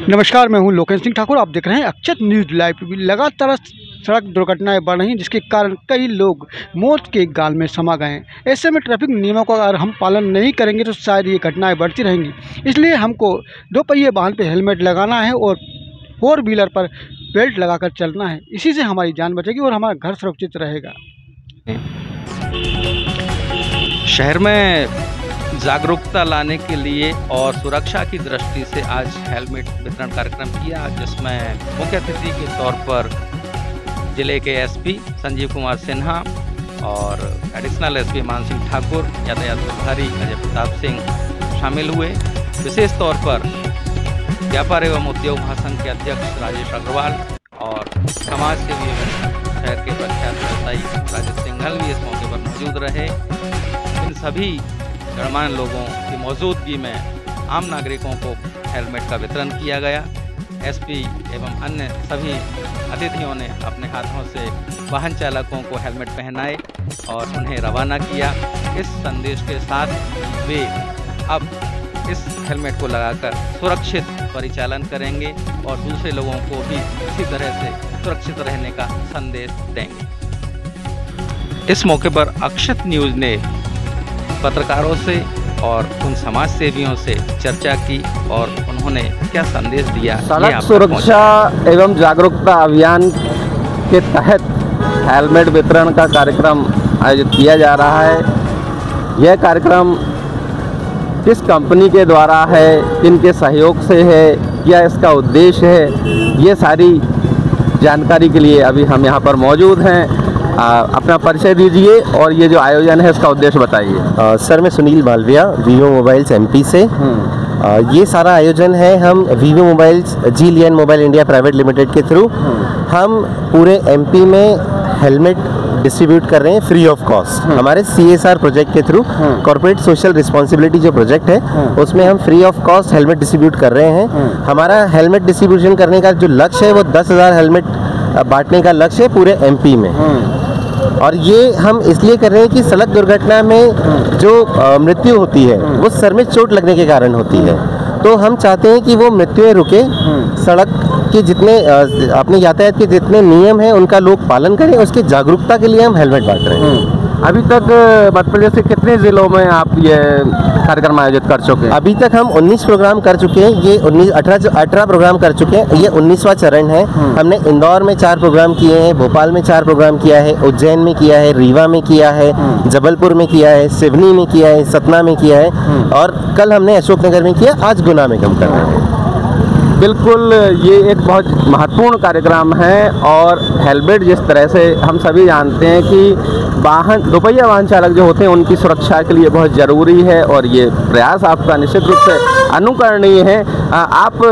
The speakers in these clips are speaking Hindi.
नमस्कार, मैं हूं लोकेश सिंह ठाकुर। आप देख रहे हैं अक्षत न्यूज़ लाइव। लगातार सड़क दुर्घटनाएं बढ़ रही हैं, जिसके कारण कई लोग मौत के गाल में समा गए हैं। ऐसे में ट्रैफिक नियमों का अगर हम पालन नहीं करेंगे तो शायद ये घटनाएं बढ़ती रहेंगी। इसलिए हमको दो पहिए वाहन पर हेलमेट लगाना है और 4 व्हीलर पर बेल्ट लगाकर चलना है। इसी से हमारी जान बचेगी और हमारा घर सुरक्षित रहेगा। शहर में जागरूकता लाने के लिए और सुरक्षा की दृष्टि से आज हेलमेट वितरण कार्यक्रम किया, जिसमें मुख्य अतिथि के तौर पर जिले के एसपी संजीव कुमार सिन्हा और एडिशनल एसपी मान सिंह ठाकुर, यातायात प्रभारी अजय प्रताप सिंह शामिल हुए। विशेष तौर पर व्यापार एवं उद्योग महासंघ के अध्यक्ष राजेश अग्रवाल और समाज सेवी शहर के प्रख्यात व्यवसायी राजेश सिंघल भी इस मौके पर मौजूद रहे। इन सभी गणमान्य लोगों की मौजूदगी में आम नागरिकों को हेलमेट का वितरण किया गया। एसपी एवं अन्य सभी अतिथियों ने अपने हाथों से वाहन चालकों को हेलमेट पहनाए और उन्हें रवाना किया। इस संदेश के साथ वे अब इस हेलमेट को लगाकर सुरक्षित परिचालन करेंगे और दूसरे लोगों को भी इसी तरह से सुरक्षित रहने का संदेश देंगे। इस मौके पर अक्षत न्यूज़ ने पत्रकारों से और उन समाज सेवियों से चर्चा की और उन्होंने क्या संदेश दिया। सड़क सुरक्षा एवं जागरूकता अभियान के तहत हेलमेट वितरण का कार्यक्रम आयोजित किया जा रहा है। यह कार्यक्रम किस कंपनी के द्वारा है, किनके सहयोग से है, क्या इसका उद्देश्य है, ये सारी जानकारी के लिए अभी हम यहाँ पर मौजूद हैं। अपना परिचय दीजिए और ये जो आयोजन है इसका उद्देश्य बताइए। सर, मैं Sunil Malviya, Vivo mobiles MP से। ये सारा आयोजन है हम Vivo mobiles GLN mobile India private limited के थ्रू हम पूरे एमपी में हेलमेट डिस्ट्रीब्यूट कर रहे हैं फ्री ऑफ कॉस्ट। हमारे CSR प्रोजेक्ट के थ्रू, कॉर्पोरेट सोशल रिस्पॉन्सिबिलिटी जो प्रोजेक्ट है उसमें हम free of cost helmet distribute कर रहे हैं। हमारा हेलमेट डिस्ट्रीब्यूशन करने का जो लक्ष्य है वो 10,000 हेलमेट बांटने का लक्ष्य है पूरे एमपी में। और ये हम इसलिए कर रहे हैं कि सड़क दुर्घटना में जो मृत्यु होती है वो सर में चोट लगने के कारण होती है। तो हम चाहते हैं कि वो मृत्यु रुके। सड़क के जितने अपने यातायात के जितने नियम हैं उनका लोग पालन करें, उसकी जागरूकता के लिए हम हेलमेट बांट रहे हैं। अभी तक मध्य प्रदेश से कितने ज़िलों में आप ये कार्यक्रम आयोजित कर चुके हैं? अभी तक हम 19 प्रोग्राम कर चुके हैं। ये 18 प्रोग्राम कर चुके हैं। ये 19वां चरण है। हमने इंदौर में 4 प्रोग्राम किए हैं, भोपाल में 4 प्रोग्राम किया है, उज्जैन में किया है, रीवा में किया है, जबलपुर में किया है, सिवनी में किया है, सतना में किया है और कल हमने अशोकनगर में किया, आज गुना में हम कर रहे हैं। बिल्कुल, ये एक बहुत महत्वपूर्ण कार्यक्रम है और हेलमेट जिस तरह से हम सभी जानते हैं कि दोपहिया वाहन चालक जो होते हैं उनकी सुरक्षा के लिए बहुत ज़रूरी है और ये प्रयास आपका निश्चित रूप से अनुकरणीय है। आप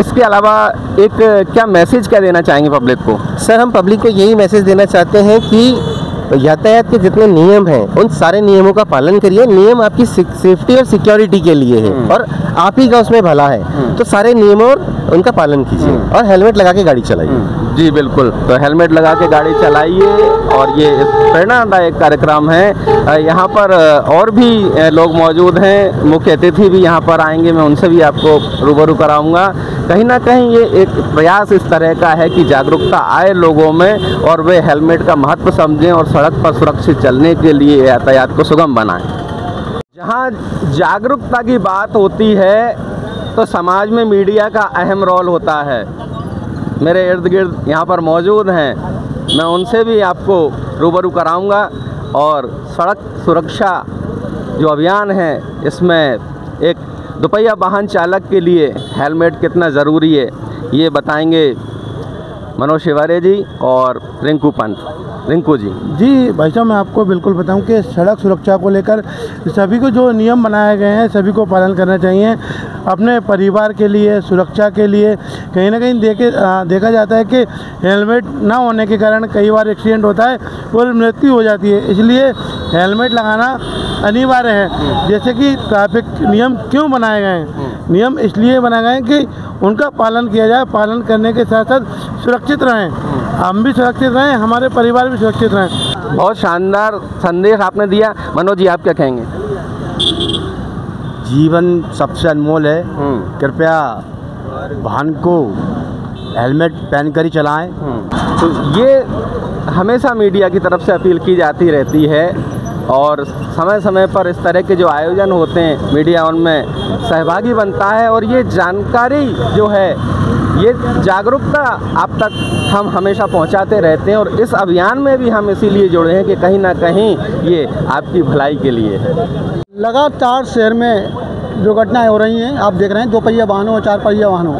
इसके अलावा एक क्या मैसेज क्या देना चाहेंगे पब्लिक को? सर, हम पब्लिक को यही मैसेज देना चाहते हैं कि यातायात के जितने नियम हैं उन सारे नियमों का पालन करिए। नियम आपकी सेफ्टी और सिक्योरिटी के लिए है और आप ही का उसमें भला है। तो सारे नियमों और उनका पालन कीजिए और हेलमेट लगा के गाड़ी चलाइए। जी बिल्कुल, तो हेलमेट लगा के गाड़ी चलाइए और ये प्रेरणादायक कार्यक्रम है। यहाँ पर और भी लोग मौजूद हैं, मुख्य अतिथि भी यहाँ पर आएंगे, मैं उनसे भी आपको रूबरू कराऊंगा। कहीं ना कहीं ये एक प्रयास इस तरह का है कि जागरूकता आए लोगों में और वे हेलमेट का महत्व समझें और सड़क पर सुरक्षित चलने के लिए यातायात को सुगम बनाएं। जहाँ जागरूकता की बात होती है तो समाज में मीडिया का अहम रोल होता है। मेरे इर्द गिर्द यहाँ पर मौजूद हैं, मैं उनसे भी आपको रूबरू कराऊंगा और सड़क सुरक्षा जो अभियान है इसमें एक दोपहिया वाहन चालक के लिए हेलमेट कितना ज़रूरी है ये बताएंगे मनोज शिवारे जी और रिंकू पंत। रिंकू जी। जी भाई साहब, मैं आपको बिल्कुल बताऊं कि सड़क सुरक्षा को लेकर सभी को जो नियम बनाए गए हैं सभी को पालन करना चाहिए। अपने परिवार के लिए, सुरक्षा के लिए कहीं ना कहीं देखा जाता है कि हेलमेट ना होने के कारण कई बार एक्सीडेंट होता है और मृत्यु हो जाती है। इसलिए हेलमेट लगाना अनिवार्य है। जैसे कि ट्रैफिक नियम क्यों बनाए गए हैं? नियम इसलिए बनाए गए हैं कि उनका पालन किया जाए। पालन करने के साथ साथ सुरक्षित रहें, हम भी सुरक्षित रहें, हमारे परिवार भी सुरक्षित रहें। बहुत शानदार संदेश आपने दिया। मनोज जी, आप क्या कहेंगे? जीवन सबसे अनमोल है। कृपया वाहन को हेलमेट पहन कर ही चलाएं। तो ये हमेशा मीडिया की तरफ से अपील की जाती रहती है और समय समय पर इस तरह के जो आयोजन होते हैं मीडिया उनमें सहभागी बनता है और ये जानकारी जो है, ये जागरूकता आप तक हम हमेशा पहुंचाते रहते हैं और इस अभियान में भी हम इसीलिए जुड़े हैं कि कहीं ना कहीं ये आपकी भलाई के लिए है। लगातार शहर में दुर्घटनाएं हो रही हैं। आप देख रहे हैं 2 पहिया वाहनों और 4 पहिया वाहनों,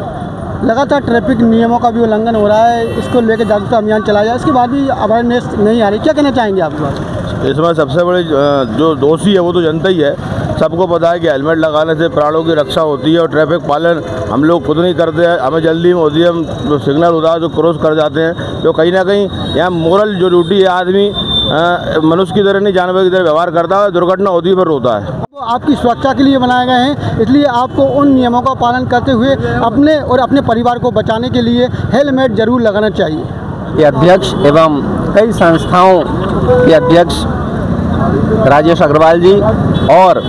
लगातार ट्रैफिक नियमों का भी उल्लंघन हो रहा है। इसको लेकर जागरूकता अभियान चलाया जाए, इसके बाद भी अवेयरनेस नहीं आ रही। क्या कहना चाहेंगे आप इस बात? इसमें सबसे बड़ी जो दोषी है वो तो जनता ही है। सबको पता है कि हेलमेट लगाने से प्राणों की रक्षा होती है और ट्रैफिक पालन हम लोग खुद नहीं करते हैं। हमें जल्दी में होती है, हम सिग्नल होता है तो क्रॉस कर जाते हैं। तो कहीं ना कहीं यहाँ मोरल जो ड्यूटी है, आदमी मनुष्य की तरह नहीं जानवर की तरह व्यवहार करता है, दुर्घटना होती है पर रोता है। आपकी सुरक्षा के लिए बनाए गए हैं, इसलिए आपको उन नियमों का पालन करते हुए अपने और अपने परिवार को बचाने के लिए हेलमेट जरूर लगाना चाहिए। ये अध्यक्ष एवं कई संस्थाओं के अध्यक्ष राजेश अग्रवाल जी और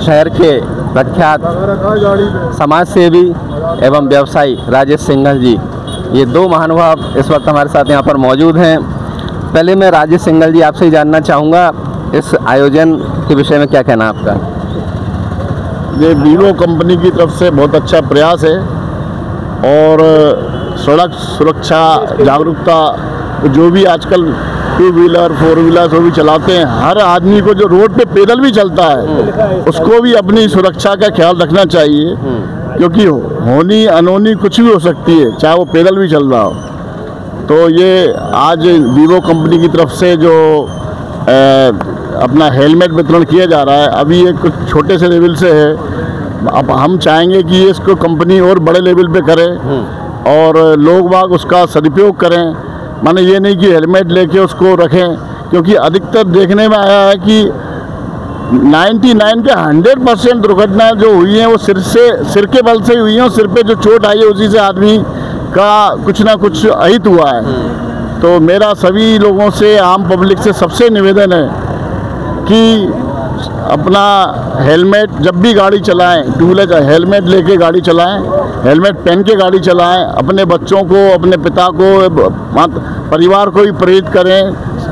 शहर के प्रख्यात समाज सेवी एवं व्यवसायी राजेश सिंघल जी, ये 2 महानुभाव इस वक्त हमारे साथ यहाँ पर मौजूद हैं। पहले मैं राजेश सिंघल जी आपसे ही जानना चाहूँगा, इस आयोजन के विषय में क्या कहना आपका? ये वीवो कंपनी की तरफ से बहुत अच्छा प्रयास है और सड़क सुरक्षा जागरूकता जो भी आजकल 2 व्हीलर 4 व्हीलर जो भी चलाते हैं, हर आदमी को जो रोड पे पैदल भी चलता है उसको भी अपनी सुरक्षा का ख्याल रखना चाहिए, क्योंकि होनी अनहोनी कुछ भी हो सकती है, चाहे वो पैदल भी चल रहा हो। तो ये आज वीवो कंपनी की तरफ से जो अपना हेलमेट वितरण किया जा रहा है, अभी ये कुछ छोटे से लेवल से है। अब हम चाहेंगे कि इसको कंपनी और बड़े लेवल पे करे और लोग बाग उसका सदुपयोग करें। माने ये नहीं कि हेलमेट लेके उसको रखें, क्योंकि अधिकतर देखने में आया है कि 99 के 100% दुर्घटनाएं जो हुई हैं वो सिर के बल से हुई हैं और सिर पे जो चोट आई है उसी से आदमी का कुछ ना कुछ अहित हुआ है। तो मेरा सभी लोगों से, आम पब्लिक से सबसे निवेदन है कि अपना हेलमेट जब भी गाड़ी चलाएं, 2 व्हीलर का हेलमेट लेके गाड़ी चलाएं, हेलमेट पहन के गाड़ी चलाएं। अपने बच्चों को, अपने पिता को, परिवार को भी प्रेरित करें,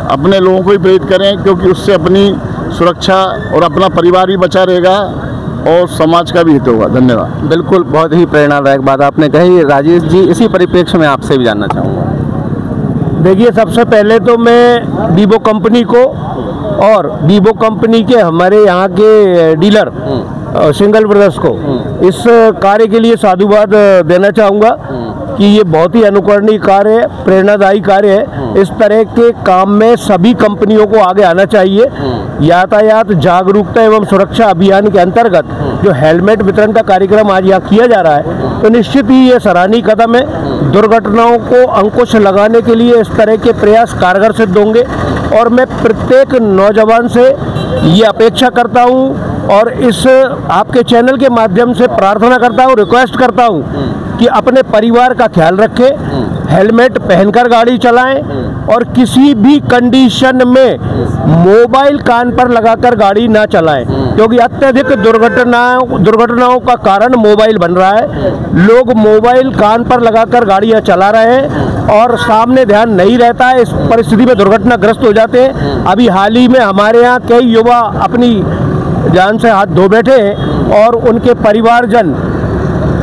अपने लोगों को भी प्रेरित करें, क्योंकि उससे अपनी सुरक्षा और अपना परिवार भी बचा रहेगा और समाज का भी हित होगा। धन्यवाद। बिल्कुल, बहुत ही प्रेरणादायक बात आपने कही। राजेश जी, इसी परिप्रेक्ष्य में आपसे भी जानना चाहूँगा। देखिए, सबसे पहले तो मैं वीवो कंपनी को और वीवो कंपनी के हमारे यहाँ के डीलर सिंघल ब्रदर्स को इस कार्य के लिए साधुवाद देना चाहूँगा कि ये बहुत ही अनुकरणीय कार्य है, प्रेरणादायी कार्य है। इस तरह के काम में सभी कंपनियों को आगे आना चाहिए। यातायात जागरूकता एवं सुरक्षा अभियान के अंतर्गत जो हेलमेट वितरण का कार्यक्रम आज यहाँ किया जा रहा है, तो निश्चित ही ये सराहनीय कदम है। दुर्घटनाओं को अंकुश लगाने के लिए इस तरह के प्रयास कारगर सिद्ध होंगे और मैं प्रत्येक नौजवान से ये अपेक्षा करता हूँ और इस आपके चैनल के माध्यम से प्रार्थना करता हूँ, रिक्वेस्ट करता हूँ कि अपने परिवार का ख्याल रखें, हेलमेट पहनकर गाड़ी चलाएं और किसी भी कंडीशन में मोबाइल कान पर लगाकर गाड़ी ना चलाएं, क्योंकि अत्यधिक दुर्घटनाओं का कारण मोबाइल बन रहा है। लोग मोबाइल कान पर लगाकर गाड़ियां चला रहे हैं और सामने ध्यान नहीं रहता है, इस परिस्थिति में दुर्घटनाग्रस्त हो जाते हैं। अभी हाल ही में हमारे यहाँ कई युवा अपनी जान से हाथ धो बैठे हैं और उनके परिवारजन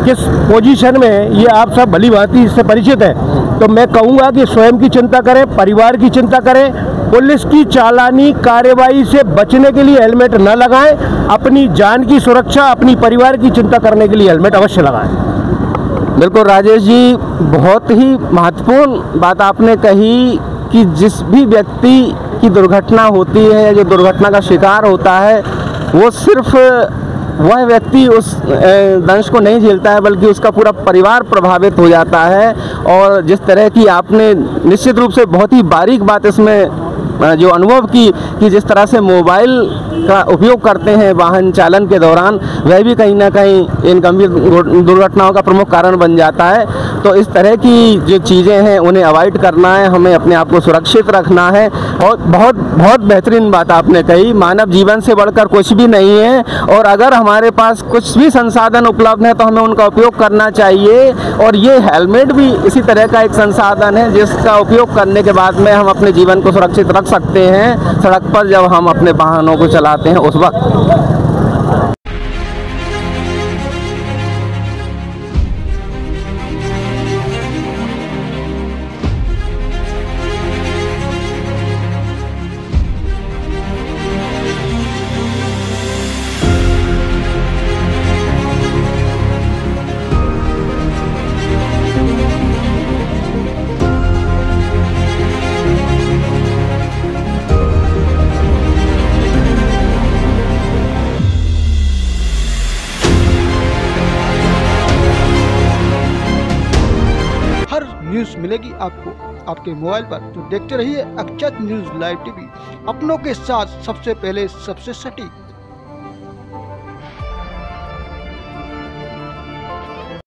किस पोजीशन में, ये आप सब भली भांति इससे परिचित हैं। तो मैं कहूँगा कि स्वयं की चिंता करें, परिवार की चिंता करें, पुलिस की चालानी कार्रवाई से बचने के लिए हेलमेट न लगाएं, अपनी जान की सुरक्षा, अपनी परिवार की चिंता करने के लिए हेलमेट अवश्य लगाएं। बिल्कुल राजेश जी, बहुत ही महत्वपूर्ण बात आपने कही कि जिस भी व्यक्ति की दुर्घटना होती है, जो दुर्घटना का शिकार होता है, वो सिर्फ वह व्यक्ति उस दंश को नहीं झेलता है, बल्कि उसका पूरा परिवार प्रभावित हो जाता है। और जिस तरह की आपने निश्चित रूप से बहुत ही बारीक बात इसमें जो अनुभव की कि जिस तरह से मोबाइल का उपयोग करते हैं वाहन चालन के दौरान, वह भी कहीं ना कहीं इन गंभीर दुर्घटनाओं का प्रमुख कारण बन जाता है। तो इस तरह की जो चीज़ें हैं उन्हें अवॉइड करना है, हमें अपने आप को सुरक्षित रखना है। और बहुत बहुत बेहतरीन बात आपने कही, मानव जीवन से बढ़कर कुछ भी नहीं है, और अगर हमारे पास कुछ भी संसाधन उपलब्ध है तो हमें उनका उपयोग करना चाहिए। और ये हेलमेट भी इसी तरह का एक संसाधन है जिसका उपयोग करने के बाद में हम अपने जीवन को सुरक्षित रख सकते हैं सड़क पर जब हम अपने वाहनों को चलाते हैं उस वक्त। न्यूज़ मिलेगी आपको आपके मोबाइल पर, तो देखते रहिए अक्षत न्यूज़ लाइव टीवी, अपनों के साथ सबसे पहले सबसे सटीक।